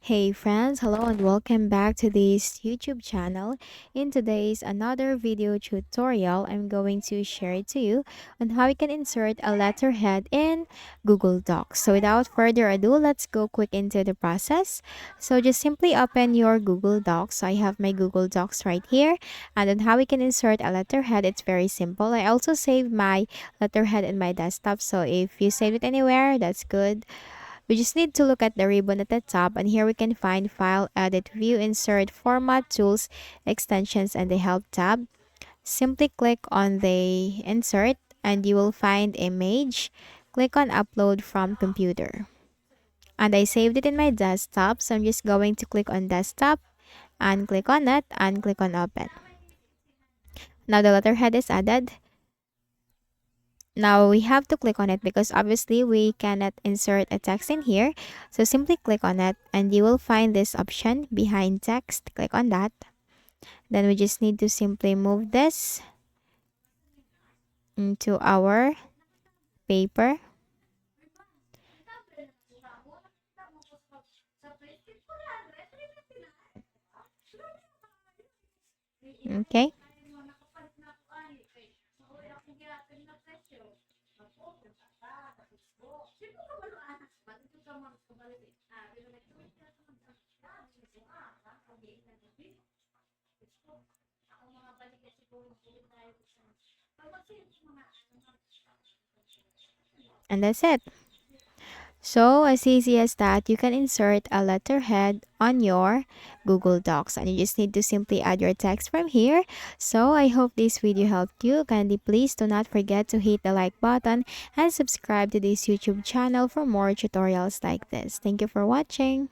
Hey friends, hello and welcome back to this YouTube channel. In today's another video tutorial, I'm going to share it to you on how you can insert a letterhead in Google Docs. So without further ado, let's go quick into the process. So just simply open your Google Docs. So I have my Google Docs right here. And on how we can insert a letterhead, it's very simple. I also saved my letterhead in my desktop. So if you save it anywhere, that's good. We just need to look at the ribbon at the top, and here we can find File, Edit, View, Insert, Format, Tools, Extensions, and the Help tab. Simply click on the Insert and you will find Image. Click on Upload from Computer. And I saved it in my desktop, so I'm just going to click on Desktop and click on it and click on Open. Now the letterhead is added. Now we have to click on it because obviously we cannot insert a text in here. So simply click on it and you will find this option behind text. Click on that. Then we just need to simply move this into our paper. Okay. And that's it. So as easy as that, you can insert a letterhead on your Google Docs and you just need to simply add your text from here. So I hope this video helped you. Kindly please do not forget to hit the like button and subscribe to this YouTube channel for more tutorials like this. Thank you for watching.